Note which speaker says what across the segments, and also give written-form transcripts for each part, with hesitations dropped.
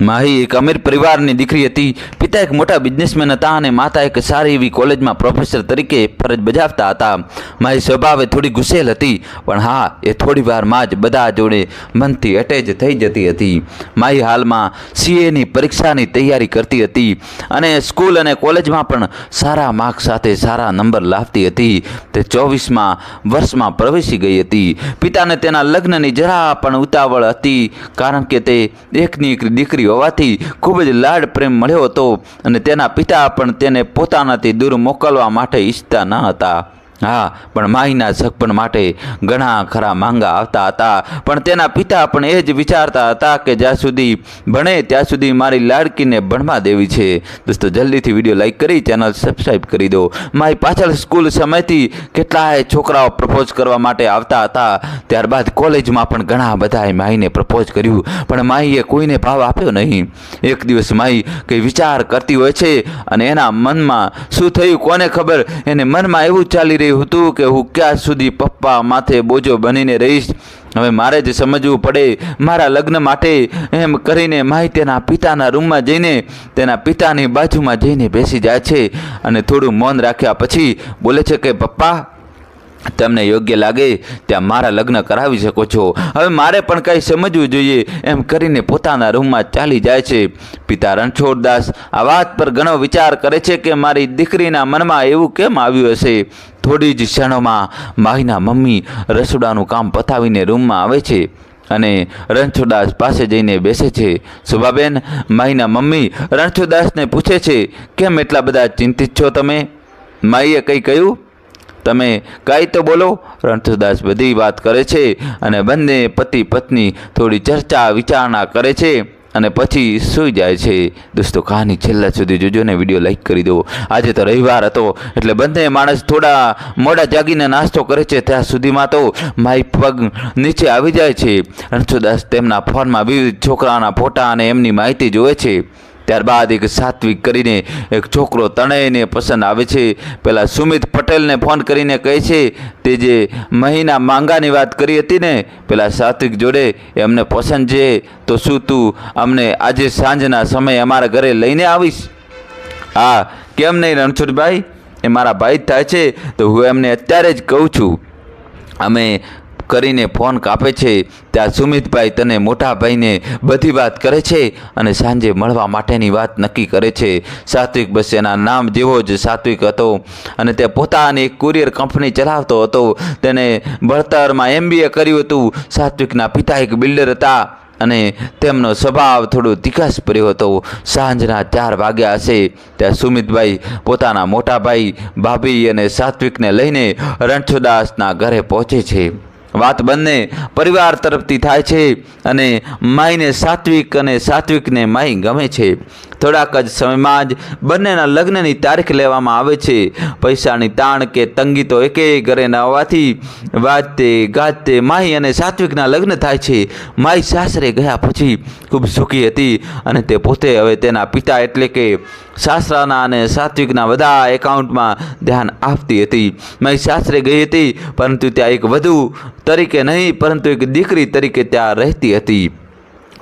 Speaker 1: માહી એક અમીર પરિવારની દીકરી હતી। પિતા એક મોટા બિઝનેસમેન હતા અને માતા એક સારી એવી કોલેજમાં પ્રોફેસર તરીકે ફરજ બજાવતા હતા। માહી સ્વભાવે થોડી ગુસ્સેલ હતી, પણ હા, એ થોડી વારમાં જ બધા જોડે મનથી એટેચ થઈ જતી હતી। માહી હાલમાં સીએની પરીક્ષાની તૈયારી કરતી હતી અને સ્કૂલ અને કોલેજમાં પણ સારા માર્ક્સ સાથે સારા નંબર લાવતી હતી। તે 24મા વર્ષમાં પ્રવેશી ગઈ હતી। પિતાને તેના લગ્નની જરા પણ ઉતાવળ હતી, કારણ કે તે એકની એક દીકરી હોવાથી ખૂબ જ લાડ પ્રેમ મળ્યો હતો અને તેના પિતા પણ તેને પોતાનાથી દૂર મોકલવા માટે ઈચ્છતા ન હતા। હા, પણ માહીના સગપણ માટે ઘણા ખરા માંગા આવતા હતા, પણ તેના પિતા પણ એ જ વિચારતા હતા કે જ્યાં સુધી ભણે ત્યાં સુધી મારી લાડકીને ભણવા દેવી છે। દોસ્તો, જલ્દીથી વિડીયો લાઈક કરી ચેનલ સબસ્ક્રાઈબ કરી દો। માહી પાછળ સ્કૂલ સમયથી કેટલાય છોકરાઓ પ્રપોઝ કરવા માટે આવતા હતા। ત્યારબાદ કોલેજમાં પણ ઘણા બધાએ માહીને પ્રપોઝ કર્યું, પણ માહીએ કોઈને ભાવ આપ્યો નહીં। એક દિવસ માહી કંઈ વિચાર કરતી હોય છે અને એના મનમાં શું થયું કોને ખબર, એને મનમાં એવું ચાલી રહ્યું હતું કે હું ક્યાં સુધી પપ્પા માથે બોજો બનીને રહીશ, હવે મારે જ સમજવું પડે મારા લગ્ન માટે। એમ કરીને માહી તેના પિતાના રૂમમાં જઈને તેના પિતાની બાજુમાં જઈને બેસી જાય છે અને થોડું મૌન રાખ્યા પછી બોલે છે કે પપ્પા, તમને યોગ્ય લાગે ત્યાં મારા લગ્ન કરાવી શકો છો, હવે મારે પણ કંઈ સમજવું જોઈએ, એમ કરીને પોતાના રૂમમાં ચાલી જાય છે। પિતા રણછોડદાસ આ વાત પર ઘણો વિચાર કરે છે કે મારી દીકરીના મનમાં એવું કેમ આવ્યું હશે। થોડી જ ક્ષણોમાં માહીના મમ્મી રસોડાનું કામ પતાવીને રૂમમાં આવે છે અને રણછોડદાસ પાસે જઈને બેસે છે। શોભાબેન, માહીના મમ્મી રણછોડદાસને પૂછે છે, કેમ એટલા બધા ચિંતિત છો તમે? માહીએ કંઈ કહ્યું? તમે કાંઈ તો બોલો। રણછોડદાસ બધી વાત કરે છે અને બંને પતિ પત્ની થોડી ચર્ચા વિચારણા કરે છે અને પછી સૂઈ જાય છે। દોસ્તો, કહાની છેલ્લા સુધી જોજો ને વિડીયો લાઈક કરી દો। આજે તો રવિવાર હતો એટલે બંને માણસ થોડા મોડા જાગીને નાસ્તો કરે છે, ત્યાં સુધીમાં તો માહી પગ નીચે આવી જાય છે। રણછોડદાસ તેમના ફોનમાં વિવિધ છોકરાના ફોટા અને એમની માહિતી જોવે છે। ત્યારબાદ એક સાત્વિક કરીને એક છોકરો ત્રણેયને પસંદ આવે છે। પહેલાં સુમિત પટેલને ફોન કરીને કહે છે, તે જે મહીના માંગાની વાત કરી હતી ને, પેલા સાત્વિક જોડે એમને પસંદ છે, તો શું તું અમને આજે સાંજના સમયે અમારા ઘરે લઈને આવીશ? હા, કેમ નહીં રણછોડભાઈ, એ મારા ભાઈ જ થાય છે, તો હું એમને અત્યારે જ કહું છું। અમે કરીને ફોન કાપે છે ત્યાં સુમિતભાઈ તને મોટા ભાઈને બધી વાત કરે છે અને સાંજે મળવા માટેની વાત નક્કી કરે છે। સાત્વિક બસ એના નામ જેવો જ સાત્વિક હતો અને તે પોતાની એક કુરિયર કંપની ચલાવતો હતો। તેને ભણતરમાં MBA કર્યું હતું। સાત્વિકના પિતા એક બિલ્ડર હતા અને તેમનો સ્વભાવ થોડો તિકાસ ભર્યો હતો। સાંજના 4 વાગ્યા હશે ત્યાં સુમિતભાઈ પોતાના મોટા ભાઈ, ભાભી અને સાત્વિકને લઈને રણછોડદાસના ઘરે પહોંચે છે। વાત બંને પરિવાર તરફથી થાય છે અને માહીને સાત્વિક અને સાત્વિકને માહી ગમે છે। થોડાક જ સમયમાં જ બંનેના લગ્નની તારીખ લેવામાં આવે છે। પૈસાની તાણ કે તંગી તો એકેય ઘરે ન હોવાથી વાજતે ગાજતે માહી અને સાત્વિકના લગ્ન થાય છે। માહી સાસરે ગયા પછી ખૂબ સુખી હતી અને તે પોતે હવે તેના પિતા એટલે કે સાસરાના અને સાત્વિકના બધા એકાઉન્ટમાં ધ્યાન આપતી હતી। માહી સાસરે ગઈ હતી, પરંતુ ત્યાં એક વધુ તરીકે નહીં પરંતુ એક દીકરી તરીકે ત્યાં રહેતી હતી।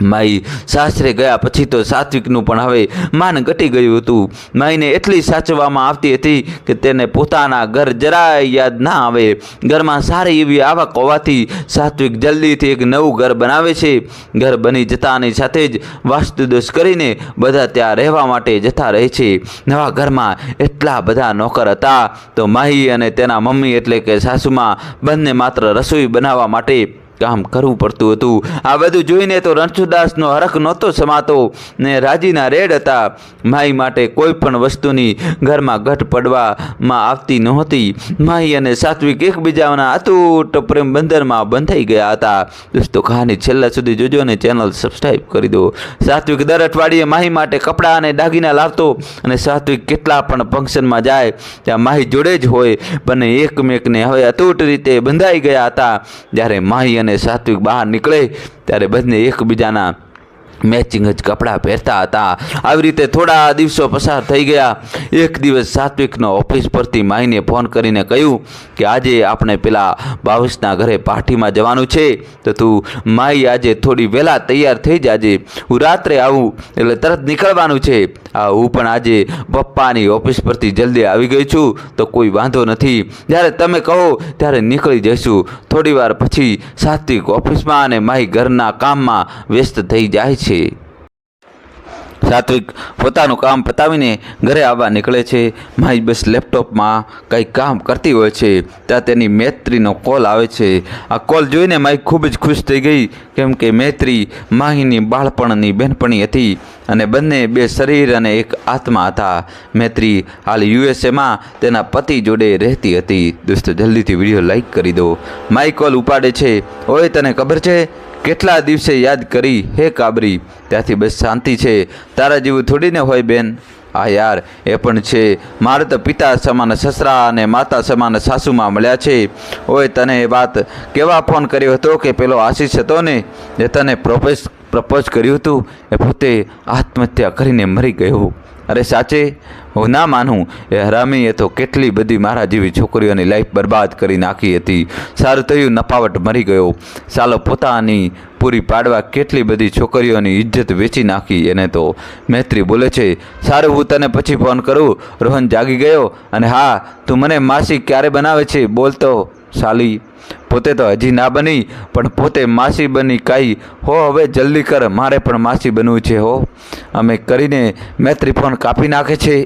Speaker 1: માહી સાસરે ગયા પછી તો સાત્વિકનું પણ હવે માન ઘટી ગયું હતું। માહીને એટલી સાચવવામાં આવતી હતી કે તેને પોતાના ઘર જરાય યાદ ના આવે। ઘરમાં સારી એવી આવક હોવાથી સાત્વિક જલ્દીથી એક નવું ઘર બનાવે છે। ઘર બની જતાની સાથે જ વાસ્તુદોષ કરીને બધા ત્યાં રહેવા માટે જતા રહે છે। નવા ઘરમાં એટલા બધા નોકર હતા તો માહી અને તેના મમ્મી એટલે કે સાસુમાં બંને માત્ર રસોઈ બનાવવા માટે કામ કરવું પડતું હતું। આ બધું જોઈને તો રણછોડદાસનો હરખ નહોતો સમાતો ને રાજીના રેડ હતા। માહી માટે કોઈ પણ વસ્તુની ઘરમાં ઘટ પડવામાં આવતી નહોતી। માહી અને સાત્વિક એકબીજાના અતૂટ પ્રેમ બંધનમાં બંધાઈ ગયા હતા। દોસ્તો, કહાની છેલ્લા સુધી જોજો અને ચેનલ સબસ્ક્રાઈબ કરી દો। સાત્વિક દર અઠવાડિયે માહી માટે કપડાં અને દાગીના લાવતો અને સાત્વિક કેટલા પણ ફંક્શનમાં જાય ત્યાં માહી જોડે જ હોય। બંને એકમેકને હવે અતૂટ રીતે બંધાઈ ગયા હતા। જ્યારે માહી અને સાત્વિક બહાર નીકળે ત્યારે બંને એકબીજાના મેચિંગ જ કપડાં પહેરતા હતા. આવી રીતે થોડા દિવસો પસાર થઈ ગયા. એક દિવસ સાત્વિકનો ઓફિસ પરથી માઈને ફોન કરીને કહ્યું કે આજે આપણે પેલા ભાવેશના ઘરે પાર્ટીમાં જવાનું છે, તો તું માઈ આજે થોડી વહેલા તૈયાર થઈ જાજે. હું રાત્રે આવું એટલે તરત નીકળવાનું છે. હું પણ આજે પપ્પાની ઓફિસ પરથી જલ્દી આવી ગઈ છું, તો કોઈ વાંધો નથી. જ્યારે તમે કહો ત્યારે નીકળી જઈશું. થોડી વાર પછી સાત્વિક ઓફિસમાં અને માઈ ઘરના કામમાં વ્યસ્ત થઈ જાય છે. સાત્વિક પોતાનું કામ પતાવીને ઘરે આવવા નીકળે છે. માઈ બસ લેપટોપમાં કંઈ કામ કરતી હોય છે. ત્યાં તેની મૈત્રીનો કોલ આવે છે. આ કોલ જોઈને માઈ ખૂબ જ ખુશ થઈ ગઈ, કેમ કે મૈત્રી માહીની બાળપણની બહેનપણી હતી અને બંને બે શરીર અને એક આત્મા હતા. મૈત્રી હાલ યુએસએમાં તેના પતિ જોડે રહેતી હતી. દોસ્તો જલ્દીથી વિડીયો લાઈક કરી દો. માઈ કોલ ઉપાડે છે. ઓય તને ખબર છે કેટલા દિવસે યાદ કરી હે કાબરી? ત્યાંથી બસ શાંતિ છે. તારા જેવું થોડીને હોય બેન. હા યાર, એ પણ છે. મારે તો પિતા સમાન સસરા અને માતા સમાન સાસુમાં મળ્યા છે. ઓય તને એ વાત કેવા ફોન કર્યો હતો કે પેલો આશીષ હતો ને, જે તને પ્રપોઝ કર્યું હતું, એ પોતે આત્મહત્યા કરીને મરી ગયો. અરે સાચે? હું ના માનું. એ હરામી એ તો કેટલી બધી મારા જેવી છોકરીઓની લાઈફ બરબાદ કરી નાખી હતી. સારું થયું નપાવટ મરી ગયો. સાલો પોતાની પૂરી પાડવા કેટલી બધી છોકરીઓની ઇજ્જત વેચી નાખી એને તો. મૈત્રી બોલે છે, સારું હું તને પછી ફોન કરું. રોહન જાગી ગયો. અને હા, તું મને માસી ક્યારે બનાવે છે બોલતો સાલી. પોતે તો હજી ના બની, પણ પોતે માસી બની કાંઈ હો. હવે જલ્દી કર, મારે પણ માસી બનવું છે હો. અમે કરીને મૈત્રી ફોન કાપી નાખે છે.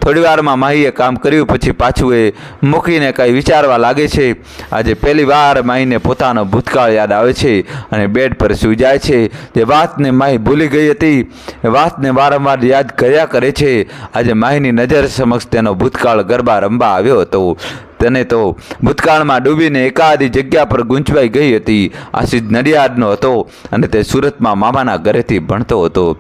Speaker 1: થોડી વારમાં માહીએ કામ કર્યું પછી પાછું એ મૂકીને કાંઈ વિચારવા લાગે છે. આજે પહેલી વાર માહીને પોતાનો ભૂતકાળ યાદ આવે છે અને બેડ પર સૂઈ જાય છે. જે વાતને માહી ભૂલી ગઈ હતી એ વાતને વારંવાર યાદ કર્યા કરે છે. આજે માહીની નજર સમક્ષ તેનો ભૂતકાળ ગરબા રમવા આવ્યો હતો. તેને તો ભૂતકાળમાં ડૂબીને એકાદી જગ્યા પર ગૂંચવાઈ ગઈ હતી. આશીષ નડિયાદનો હતો અને તે સુરતમાં મામાના ઘરેથી ભણતો હતો.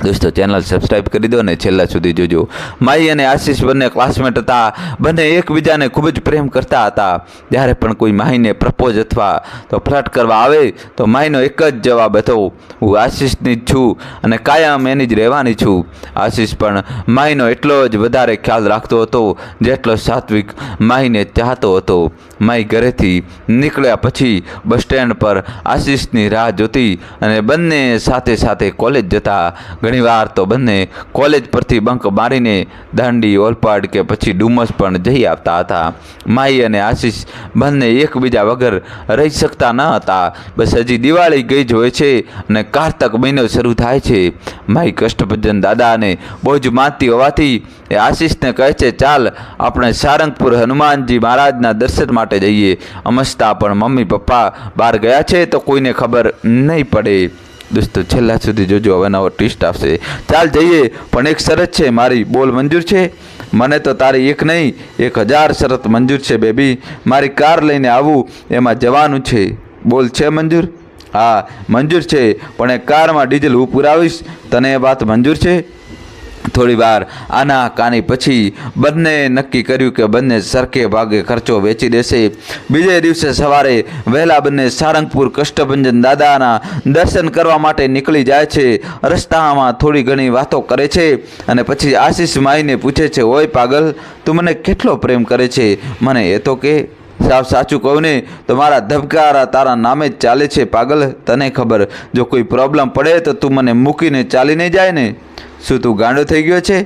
Speaker 1: દોસ્તો ચેનલ સબસ્ક્રાઈબ કરી દો અને છેલ્લા સુધી જોજો. માઈ અને આશીષ બંને ક્લાસમેટ હતા. બંને એકબીજાને ખૂબ જ પ્રેમ કરતા હતા. જ્યારે પણ કોઈ માહીને પ્રપોઝ અથવા તો ફ્લર્ટ કરવા આવે તો માહીનો એક જ જવાબ હતો, હું આશીષની જ છું અને કાયમ એની જ રહેવાની છું. આશીષ પણ માહીનો એટલો જ વધારે ખ્યાલ રાખતો હતો જેટલો સાત્વિક માહીને ચાહતો હતો. માઈ ઘરેથી નીકળ્યા પછી બસ સ્ટેન્ડ પર આશીષની રાહ જોતી અને બંને સાથે સાથે કોલેજ જતા. ઘણીવાર તો બંને કોલેજ પરથી બંક મારીને દાંડી, ઓલપાડ કે પછી ડુમસ પણ જઈ આવતા હતા. માઈ અને આશીષ બંને એકબીજા વગર રહી શકતા ન હતા. બસ હજી દિવાળી ગઈ જ હોય છે અને કારતક મહિનો શરૂ થાય છે. માઈ કષ્ટભંજન દાદાને બહુ જ માનતી હોવાથી એ આશીષને કહે છે, ચાલ આપણે સારંગપુર હનુમાનજી મહારાજના દર્શન માટે જઈએ. અમસ્તા પણ મમ્મી પપ્પા બહાર ગયા છે તો કોઈને ખબર નહીં પડે. દોસ્તો છેલ્લા સુધી જોજો, હવે નવો ટ્વિસ્ટ આવશે. ચાલ જઈએ, પણ એક શરત છે મારી, બોલ મંજૂર છે? મને તો તારી એક નહીં 1000 શરત મંજૂર છે બેબી. મારી કાર લઈને આવું, એમાં જવાનું છે. બોલ છે મંજૂર? હા મંજૂર છે, પણ એ કારમાં ડીઝલ હું પુરાવીશ. તને એ વાત મંજૂર છે? થોડી વાર આના કાની પછી બંને નક્કી કર્યું કે બંને સરખે ભાગે ખર્ચો વેચી દેશે. બીજે દિવસે સવારે વહેલા બંને સારંગપુર કષ્ટભંજન દાદાના દર્શન કરવા માટે નીકળી જાય છે. રસ્તામાં થોડી ઘણી વાતો કરે છે અને પછી આશીષ માઈને પૂછે છે, ઓય પાગલ, તું મને કેટલો પ્રેમ કરે છે? મને એ તો કે. સાવ સાચું કહું ને તો મારા ધબકારા તારા નામે જ ચાલે છે પાગલ. તને ખબર, જો કોઈ પ્રોબ્લેમ પડે તો તું મને મૂકીને ચાલી નહીં જાય ને? શું તું ગાંડો થઈ ગયો છે?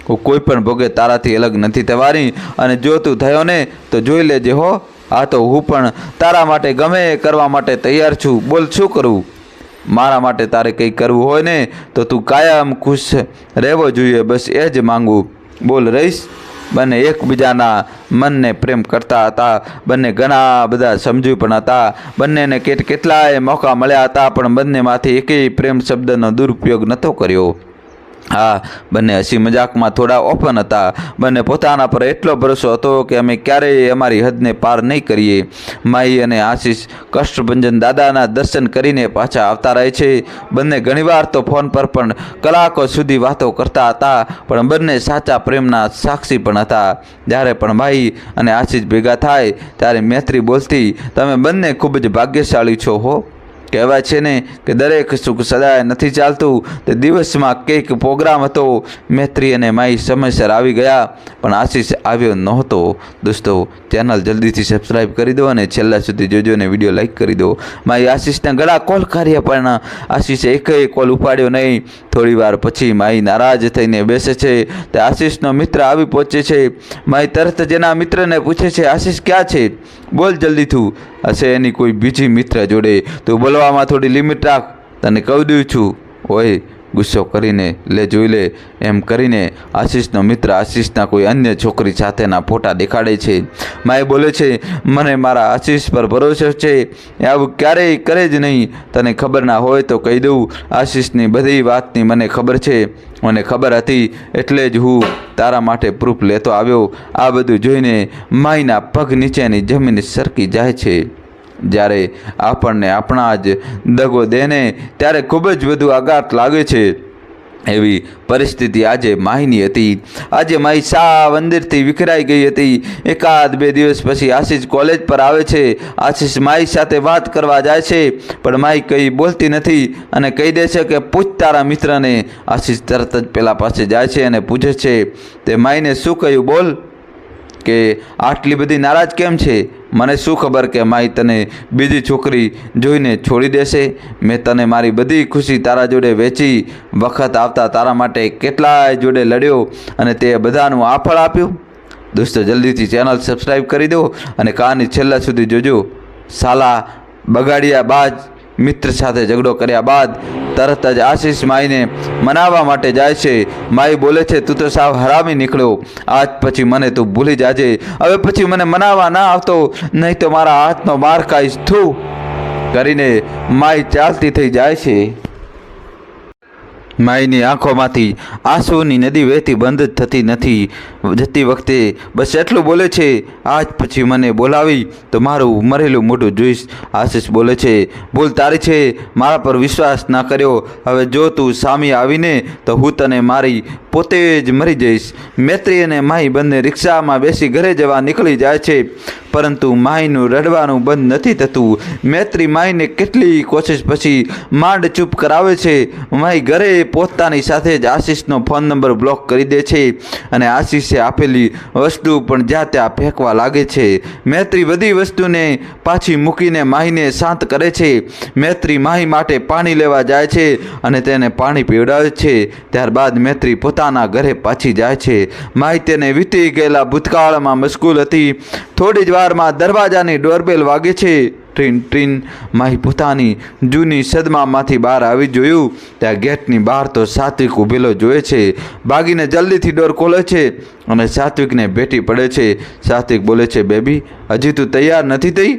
Speaker 1: હું કોઈ પણ ભોગે તારાથી અલગ નથી થવાની, અને જો તું થયો ને તો જોઈ લેજે હો. હા તો હું પણ તારા માટે ગમે કરવા માટે તૈયાર છું. બોલ શું કરું? મારા માટે તારે કંઈ કરવું હોય ને તો તું કાયમ ખુશ રહેવો જોઈએ, બસ એ જ માંગુ. બોલ રહીશ? બંને એકબીજાના મનને પ્રેમ કરતા હતા. બંને ઘણા બધા સમજુ પણ હતા. બંનેને કેટલાય મોકા મળ્યા હતા, પણ બંનેમાંથી એકેય પ્રેમ શબ્દનો દુરુપયોગ નહોતો કર્યો. હા, બંને હસી મજાકમાં થોડા ઓપન હતા. બંને પોતાના પર એટલો ભરોસો હતો કે અમે ક્યારેય અમારી હદને પાર નહીં કરીએ. માઈ અને આશીષ કષ્ટભંજન દાદાના દર્શન કરીને પાછા આવતા રહે છે. બંને ઘણીવાર તો ફોન પર પણ કલાકો સુધી વાતો કરતા હતા, પણ બંને સાચા પ્રેમના સાક્ષી પણ હતા. જ્યારે પણ માઈ અને આશીષ ભેગા થાય ત્યારે મૈત્રી બોલતી, તમે બંને ખૂબ જ ભાગ્યશાળી છો હો. કહેવાય છે ને કે દરેક સુખ સદાય નથી ચાલતું. તે દિવસમાં કંઈક પ્રોગ્રામ હતો. મૈત્રી અને માઈ સમયસર આવી ગયા, પણ આશીષ આવ્યો નહોતો. દોસ્તો, ચેનલ જલ્દીથી સબસ્ક્રાઈબ કરી દો અને છેલ્લા સુધી જોજો અને વિડીયો લાઈક કરી દો. માઈ આશીષને ઘણા કોલ કર્યા, પણ આશીષે એકય કોલ ઉપાડ્યો નહીં. થોડી વાર પછી માઈ નારાજ થઈને બેસે છે. તે આશીષનો મિત્ર આવી પહોંચે છે. માઈ તરત જ એના મિત્રને પૂછે છે, આશીષ ક્યાં છે? બોલ જલ્દી તું. હશે એની કોઈ બીજી મિત્ર જોડે. તું બોલવામાં થોડી લિમિટ રાખ, તને કહી દઉં છું. ઓય, ગુસ્સો કરીને લે જોઈ લે. એમ કરીને આશીષનો મિત્ર આશીષના કોઈ અન્ય છોકરી સાથેના ફોટા દેખાડે છે. માએ બોલે છે, મને મારા આશીષ પર ભરોસો છે, આવું ક્યારેય કરે જ નહીં. તને ખબર ના હોય તો કહી દઉં, આશીષની બધી વાતની મને ખબર છે. મને ખબર હતી એટલે જ હું તારા માટે પ્રૂફ લેતો આવ્યો. આ બધું જોઈને માઈના પગ નીચેની જમીન સરકી જાય છે. જ્યારે આપણને આપણા જ દગો દેને ત્યારે ખૂબ જ વધુ આઘાત લાગે છે. એવી પરિસ્થિતિ આજે માહીની હતી. આજે માહી સાવ અંદરથી વિખરાઈ ગઈ હતી. એકાદ બે દિવસ પછી આશીષ કોલેજ પર આવે છે. આશીષ માહી સાથે વાત કરવા જાય છે, પણ માહી કંઈ બોલતી નથી અને કહી દે છે કે પૂછ તારા મિત્રને. આશીષ તરત જ પેલા પાસે જાય છે અને પૂછે છે, તે માહીને શું કહ્યું? બોલ, કે આટલી બધી નારાજ કેમ છે? મને શું ખબર કે માઈ તને બીજી છોકરી જોઈને છોડી દેશે? મેં તને મારી બધી ખુશી તારા જોડે વેચી, વખત આવતા તારા માટે કેટલાય જોડે લડ્યો અને તે બધાનું આ ફળ આપ્યું. દોસ્તો, જલ્દીથી ચેનલ સબસ્ક્રાઈબ કરી દો અને કહાની છેલ્લા સુધી જોજો. સાલા બગાડ્યા બાદ મિત્ર સાથે ઝઘડો કર્યા બાદ તરત જ આશીષ માઈને મનાવવા માટે જાય છે. માઈ બોલે છે, તું તો સાવ હરામી નીકળ્યો. આજ પછી મને તું ભૂલી જાજે. હવે પછી મને મનાવવા ના આવતો, નહીં તો મારા હાથનો માર ખાઈશ. થૂ કરીને માઈ ચાલતી થઈ જાય છે. માઈની આંખોમાંથી આંસુની નદી વહેતી બંધ થતી નથી. જતી વખતે બસ એટલું બોલે છે, આજ પછી મને બોલાવી તો મારું મરેલું મોઢું જોઈશ. આશીષ બોલે છે, ભૂલ તારી છે, મારા પર વિશ્વાસ ના કર્યો. હવે જો તું સામે આવીને તો હું તને મારી પોતે જ મરી જઈશ. મૈત્રી અને માહી બંને રિક્ષામાં બેસી ઘરે જવા નીકળી જાય છે, પરંતુ માહીનું રડવાનું બંધ નથી થતું. મૈત્રી માહીને કેટલી કોશિશ પછી માંડ ચૂપ કરાવે છે. માહી ઘરે પહોંચતાની સાથે જ આશીષનો ફોન નંબર બ્લોક કરી દે છે અને આશીષે આપેલી વસ્તુ પણ જ્યાં ત્યાં ફેંકવા લાગે છે. મૈત્રી બધી વસ્તુને પાછી મૂકીને માહીને શાંત કરે છે. મૈત્રી માહી માટે પાણી લેવા જાય છે અને તેને પાણી પીવડાવે છે. ત્યારબાદ મૈત્રી પોતાના ઘરે પાછી જાય છે. માહી તેને વીતી ગયેલા ભૂતકાળમાં મશગુલ હતી. થોડી જ વારમાં દરવાજાની ડોરબેલ વાગે છે. ટ્રીન ટ્રીન. માહી પોતાની જૂની સદમામાંથી બહાર આવી જોયું, ત્યાં ગેટની બહાર તો સાત્વિક ઊભેલો જોવે છે. ભાગીને જલ્દીથી ડોર ખોલે છે અને સાત્વિકને ભેટી પડે છે. સાત્વિક બોલે છે, બેબી, હજી તું તૈયાર નથી થઈ?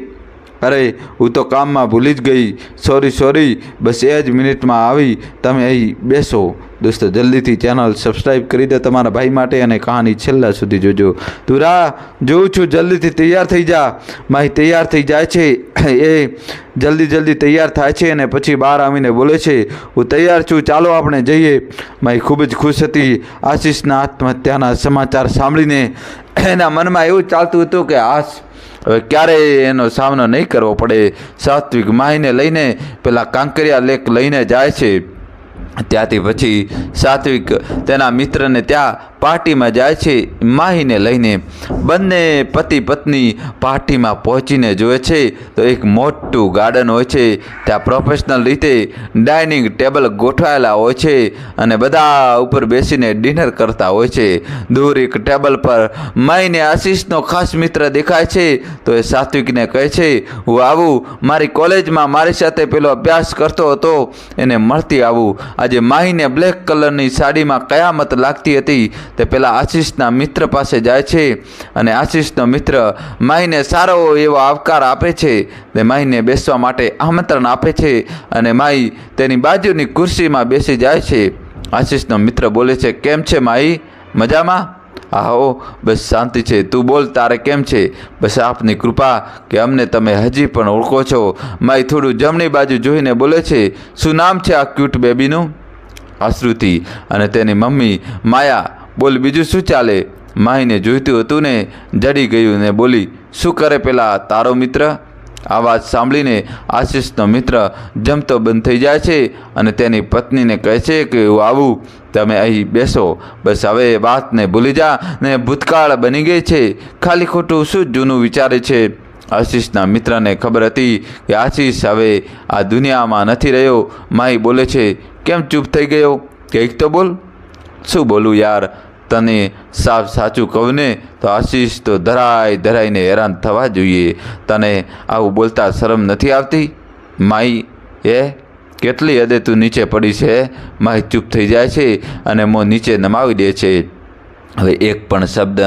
Speaker 1: અરે, હું તો કામમાં ભૂલી જ ગઈ. સોરી, બસ એ જ મિનિટમાં આવી. તમે અહીં બેસો. દોસ્તો, જલ્દીથી ચેનલ સબસ્ક્રાઈબ કરી દો તમારા ભાઈ માટે અને કહાની છેલ્લા સુધી જોજો. તું રાહ જોઉં છું, જલ્દીથી તૈયાર થઈ જા. માહી તૈયાર થઈ જાય છે. એ જલ્દી તૈયાર થાય છે અને પછી બહાર આવીને બોલે છે, હું તૈયાર છું, ચાલો આપણે જઈએ. માહી ખૂબ જ ખુશ હતી. આશીષના આત્મહત્યાના સમાચાર સાંભળીને એના મનમાં એવું ચાલતું હતું કે હવે ક્યારેય એનો સામનો નહીં કરવો પડે. સાત્વિક માહીને લઈને પેલા કાંકરિયા લેક લઈને જાય છે. ત્યાંથી પછી સાત્વિક તેના મિત્રને ત્યાં પાર્ટીમાં જાય છે માહીને લઈને. બંને પતિ પત્ની પાર્ટીમાં પહોંચીને જોવે છે તો એક મોટું ગાર્ડન હોય છે. ત્યાં પ્રોફેશનલ રીતે ડાઇનિંગ ટેબલ ગોઠવાયેલા હોય છે અને બધા ઉપર બેસીને ડિનર કરતા હોય છે. દૂર એક ટેબલ પર માહીને આશીષનો ખાસ મિત્ર દેખાય છે તો એ સાત્વિકને કહે છે, હું આવું, મારી કોલેજમાં મારી સાથે પેલો અભ્યાસ કરતો હતો એને મળતી આવું. આજે માહીને બ્લેક કલરની સાડીમાં કયામત લાગતી હતી. તે પેલા આશીષના મિત્ર પાસે જાય છે અને આશીષનો મિત્ર માહીને સારો એવો આવકાર આપે છે. તે માહીને બેસવા માટે આમંત્રણ આપે છે અને માહી તેની બાજુની ખુરશીમાં બેસી જાય છે. આશીષનો મિત્ર બોલે છે, કેમ છે માહી, મજામાં? આહો, બસ શાંતિ છે. તું બોલ, તારે કેમ છે? બસ આપની કૃપા કે અમને તમે હજી પણ ઓળખો છો. માહી થોડું જમણી બાજુ જોઈને બોલે છે, શું નામ છે આ ક્યુટ બેબીનું? આશ્રુતિ. અને તેની મમ્મી માયા. બોલ, બીજું શું ચાલે? માહીને જોઈતું હતું ને જડી ગયું ને બોલી, શું કરે પેલા તારો મિત્ર? આ વાત સાંભળીને આશીષનો મિત્ર જમતો બંધ થઈ જાય છે અને તેની પત્નીને કહે છે કે હું આવું, તમે અહીં બેસો, બસ હવે વાતને ભૂલી જા ને ભૂતકાળ બની ગઈ છે, ખાલી ખોટું શું જૂનું વિચારે છે. આશીષના મિત્રને ખબર હતી કે આશીષ હવે આ દુનિયામાં નથી રહ્યો. માઈ બોલે છે, કેમ ચૂપ થઈ ગયો? કંઈક તો બોલ. શું બોલું યાર, તને સાફ સાચું કહું ને તો આશીષ તો ધરાઈને હેરાન થવા જોઈએ. તને આવું બોલતા શરમ નથી આવતી? માઈ કેટલી હદે તું નીચે પડી છે? માઈ ચૂપ થઈ જાય છે અને મોં નીચે નમાવી દે છે. હવે એક પણ શબ્દ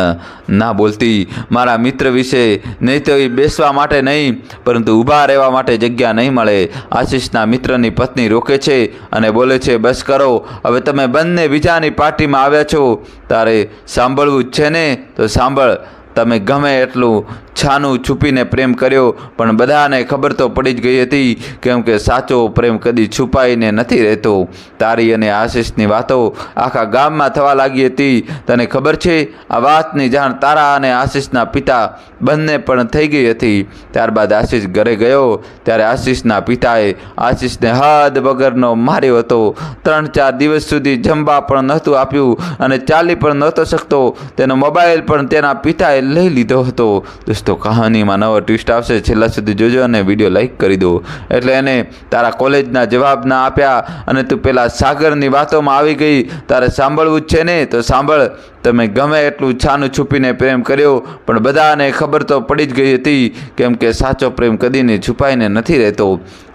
Speaker 1: ના બોલતી. મારા મિત્ર વિશે નહીં તો એ બેસવા માટે નહીં પરંતુ ઊભા રહેવા માટે જગ્યા નહીં મળે. આશીષના મિત્રની પત્ની રોકે છે અને બોલે છે, બસ કરો, હવે તમે બંને બીજાની પાર્ટીમાં આવ્યા છો, તારે સાંભળવું જ છે ને તો સાંભળ. તમે ગમે એટલું છાનું છુપીને પ્રેમ કર્યો પણ બધાને ખબર તો પડી જ ગઈ હતી, કેમ કે સાચો પ્રેમ કદી છુપાઈને નથી રહેતો. તારી અને આશીષની વાતો આખા ગામમાં થવા લાગી હતી. તને ખબર છે, આ વાતની જાણ તારા અને આશીષના પિતા બંને પણ થઈ ગઈ હતી. ત્યારબાદ આશીષ ઘરે ગયો ત્યારે આશીષના પિતાએ આશીષને હદ વગરનો માર્યો હતો. 3-4 દિવસ સુધી જમવા પણ નહોતું આપ્યું અને ચાલી પણ નહોતો શકતો. તેનો મોબાઈલ પણ તેના પિતાએ લઈ લીધો હતો. દોસ્તો, કહાનીમાં નવો ટ્વિસ્ટ આવશે, છેલ્લા સુધી જોજો અને વિડીયો લાઈક કરી દો. એટલે એને તારા કોલેજના જવાબ ના આપ્યા અને તું પેલા સાગરની વાતોમાં આવી ગઈ. તારે સાંભળવું જ છે ને તો સાંભળ. તમે ગમે એટલું છાનું છુપીને પ્રેમ કર્યો પણ બધાને ખબર તો પડી જ ગઈ હતી, કેમ કે સાચો પ્રેમ કદીને છુપાઈને નથી રહેતો.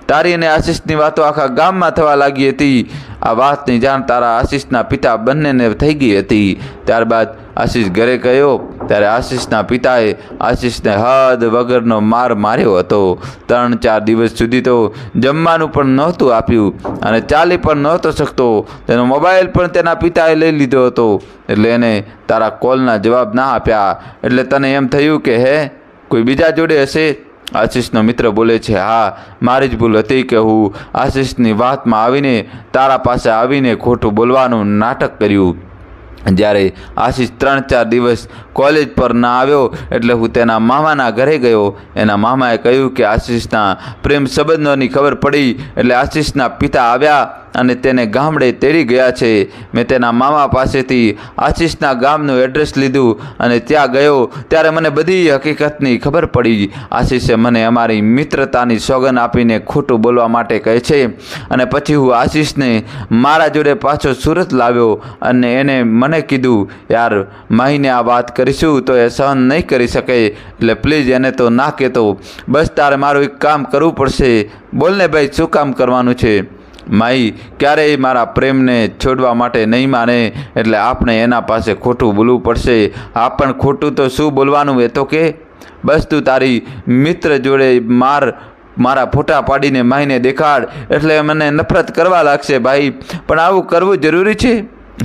Speaker 1: તારી અને આશીષની વાતો આખા ગામમાં થવા લાગી હતી. આ વાતની જાણ તારા આશીષના પિતા બંનેને થઈ ગઈ હતી. ત્યારબાદ આશીષ ઘરે ગયો ત્યારે આશીષના પિતાએ આશીષને હદ વગરનો માર માર્યો હતો. 3-4 દિવસ સુધી તો જમવાનું પણ નહોતું આપ્યું અને ચાલી પણ નહોતો શકતો. તેનો મોબાઈલ પણ તેના પિતાએ લઈ લીધો હતો. એટલે એને તારા કોલના જવાબ ના આપ્યા. એટલે તને એમ થયું કે કોઈ બીજા જોડે હશે? આશીષનો મિત્ર બોલે છે, હા, મારી જ ભૂલ હતી કે હું આશીષની વાતમાં આવીને તારા પાસે આવીને ખોટું બોલવાનું નાટક કર્યું. જ્યારે આશીષ 3-4 દિવસ કોલેજ પર ના આવ્યો એટલે હું તેના મામાના ઘરે ગયો. એના મામાએ કહ્યું કે આશીષના પ્રેમ સંબંધોની ખબર પડી એટલે આશીષના પિતા આવ્યા અને તેને ગામડે તેડી ગયા છે. મેં તેના મામા પાસેથી આશીષના ગામનું એડ્રેસ લીધું અને ત્યાં ગયો ત્યારે મને બધી હકીકતની ખબર પડી. આશીષે મને અમારી મિત્રતાની સોગંદ આપીને ખોટું બોલવા માટે કહે છે અને પછી હું આશીષને મારા જોડે પાછો સુરત લાવ્યો અને એને મને કીધું, યાર, માહીને આ વાત કરીશું તો એ સહન નહીં કરી શકે, એટલે પ્લીઝ એને તો ના કહેતો. બસ તારે મારું એક કામ કરવું પડશે. બોલને ભાઈ, શું કામ કરવાનું છે? માઈ ક્યારેય મારા પ્રેમને છોડવા માટે નહીં માને, એટલે આપણે એના પાસે ખોટું બોલવું પડશે. આ પણ ખોટું તો શું બોલવાનું એ તો કે. બસ તું તારી મિત્ર જોડે મારા ફોટા પાડીને માઈને દેખાડ એટલે મને નફરત કરવા લાગશે ભાઈ. પણ આવું કરવું જરૂરી છે?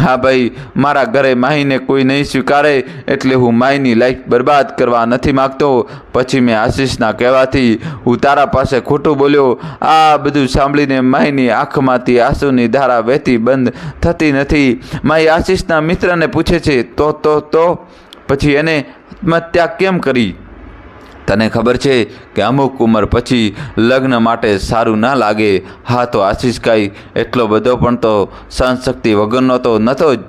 Speaker 1: હા ભાઈ, મારા ઘરે માહીને કોઈ નહીં સ્વીકારે એટલે હું માહીની લાઈફ બરબાદ કરવા નથી માગતો. પછી મેં આશીષના કહેવાથી હું તારા પાસે ખોટું બોલ્યો. આ બધું સાંભળીને માહીની આંખમાંથી આંસુની ધારા વહેતી બંધ થતી નથી. માહી આશીષના મિત્રને પૂછે છે, તો પછી એને આત્મહત્યા કેમ કરી? તને ખબર છે કે અમુક ઉંમર પછી લગ્ન માટે સારું ના લાગે. હા, તો આશીષ કાંઈ એટલો બધો પણ તો સહનશક્તિ વગરનો તો નહોતો જ.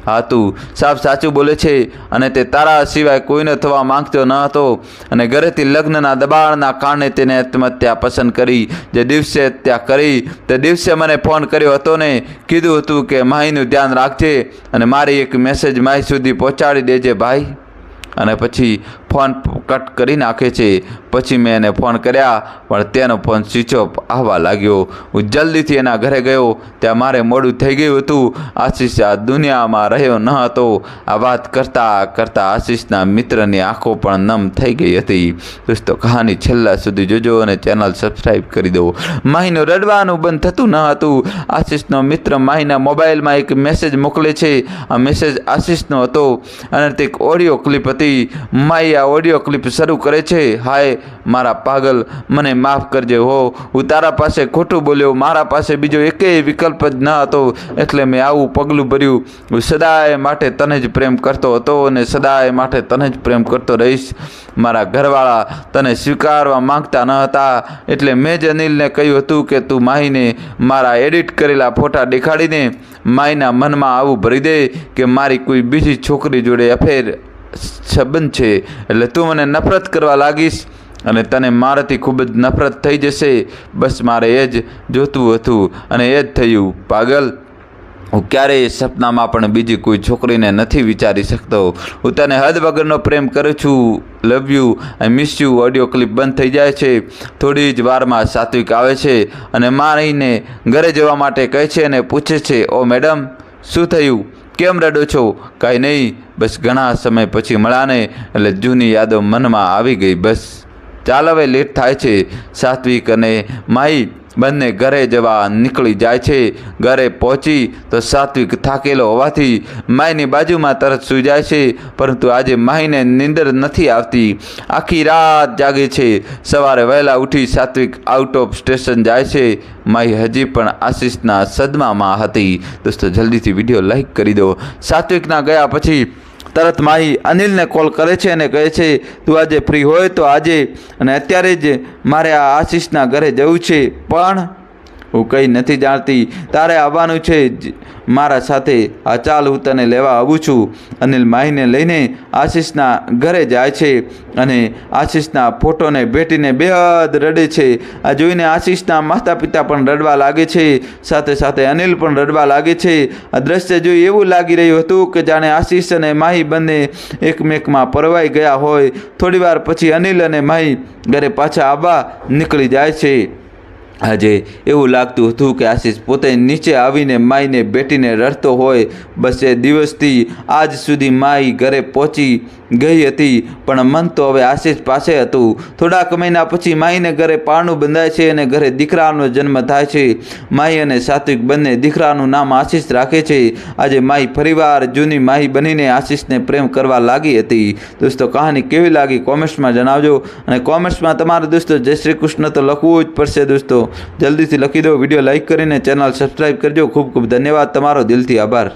Speaker 1: હા, તું સાફ સાચું બોલે છે અને તે તારા સિવાય કોઈને થવા માંગતો ન હતો અને ઘરેથી લગ્નના દબાણના કારણે તેને આત્મહત્યા પસંદ કરી. જે દિવસે હત્યા કરી તે દિવસે મને ફોન કર્યો હતો ને કીધું હતું કે માહીનું ધ્યાન રાખજે અને મારી એક મેસેજ માહી સુધી પહોંચાડી દેજે ભાઈ. અને પછી ફોન કટ કરી નાખે છે. પછી મેં એને ફોન કર્યા પણ તેનો ફોન સ્વિચ ઓફ આવવા લાગ્યો. હું જલ્દીથી એના ઘરે ગયો ત્યાં મારે મોડું થઈ ગયું હતું. આશીષ આ દુનિયામાં રહ્યો ન હતો. આ વાત કરતાં કરતાં આશીષના મિત્રની આંખો પણ નમ થઈ ગઈ હતી. દોસ્તો, કહાની છેલ્લા સુધી જોજો અને ચેનલ સબસ્ક્રાઈબ કરી દો. માહીનું રડવાનું બંધ થતું ન હતું. આશીષનો મિત્ર માહીના મોબાઈલમાં એક મેસેજ મોકલે છે. આ મેસેજ આશીષનો હતો અને તે એક ઓડિયો ક્લિપ હતી. માહી આ આ ઓડિયો ક્લિપ શરૂ કરે છે। હાય મારા પાગલ, મને માફ કરજે હો, હું તારા પાસે ખોટું બોલ્યો, મારા પાસે બીજો એકેય વિકલ્પ જ ન હતો, એટલે મેં આવું પગલું ભર્યું। હું સદાય માટે તને જ પ્રેમ કરતો હતો અને સદાય માટે તને જ પ્રેમ કરતો રહીશ। મારા ઘરવાળા તને સ્વીકારવા માંગતા ન હતા, એટલે મેં જ અનિલને કહ્યું હતું કે તું માહીને મારા એડિટ કરેલા ફોટા દેખાડીને માહીના મનમાં આવું ભરી દે કે મારી કોઈ બીજી છોકરી જોડે અફેર સંબંધ છે, એટલે તું મને નફરત કરવા લાગીશ અને તને મારાથી ખૂબ જ નફરત થઈ જશે। બસ મારે એ જ જોતું હતું અને એ જ થયું। પાગલ, હું ક્યારેય સપનામાં પણ બીજી કોઈ છોકરીને નથી વિચારી શકતો। હું તને હદ વગરનો પ્રેમ કરું છું। Love you, I miss you. Audio clip બંધ થઈ જાય છે। થોડી જ વારમાં સાત્વિક આવે છે અને મારીને ઘરે જવા માટે કહે છે અને પૂછે છે, ઓ મેડમ, શું થયું? કેમ રડો છો? કાંઈ નહીં, બસ ઘણા સમય પછી મળાને એટલે જૂની યાદો મનમાં આવી ગઈ। બસ ચાલ હવે લેટ થાય છે। સાત્વિક અને માહી બંને ઘરે જવા નીકળી જાય છે। ઘરે પહોંચી તો સાત્વિક થાકેલો હોવાથી માહીની બાજુમાં તરત સૂઈ જાય છે, પરંતુ આજે માહીને નીંદર નથી આવતી। આખી રાત જાગે છે। સવારે વહેલા ઉઠી સાત્વિક આઉટ ઓફ સ્ટેશન જાય છે। માહી હજી પણ આશીષના સદમામાં હતી। દોસ્તો જલ્દીથી વિડીયો લાઈક કરી દો। સાત્વિકના ગયા પછી તરત માહી અનિલને કોલ કરે છે અને કહે છે, તું આજે ફ્રી હોય તો આજે અને અત્યારે જ મારે આ આશીષના ઘરે જવું છે, પણ હું કંઈ નથી જાણતી, તારે આવવાનું છે મારા સાથે। આ ચાલ, હું તને લેવા આવું છું। અનિલ માહીને લઈને આશીષના ઘરે જાય છે અને આશીષના ફોટોને ભેટીને બેહદ રડે છે। આ જોઈને આશીષના માતા પિતા પણ રડવા લાગે છે, સાથે સાથે અનિલ પણ રડવા લાગે છે। આ દ્રશ્ય જોઈ એવું લાગી રહ્યું હતું કે જાણે આશીષ અને માહી બંને એકમેકમાં પરવાઈ ગયા હોય। થોડીવાર પછી અનિલ અને માહી ઘરે પાછા આવવા નીકળી જાય છે। આજે એવું લાગતું હતું કે આશીષ પોતે નીચે આવીને માઈને બેટીને રડતો હોય। બસ એ દિવસથી આજ સુધી માઈ ઘરે પહોંચી ગઈ હતી, પણ મન તો હવે આશીષ પાસે હતું। થોડાક મહિના પછી માહીને ઘરે પારણું બંધાય છે અને ઘરે દીકરાનો જન્મ થાય છે। માહી અને સાત્વિક બંને દીકરાનું નામ આશીષ રાખે છે। આજે માહી ફરીવાર જૂની માહી બનીને આશીષને પ્રેમ કરવા લાગી હતી। દોસ્તો કહાની કેવી લાગી કોમેન્ટ્સમાં જણાવજો અને કોમેન્ટ્સમાં તમારા દોસ્તો જય શ્રી કૃષ્ણ તો લખવું જ પડશે। દોસ્તો જલ્દીથી લખી દો। વિડીયો લાઈક કરીને ચેનલ સબસ્ક્રાઈબ કરજો। ખૂબ ખૂબ ધન્યવાદ, તમારો દિલથી આભાર।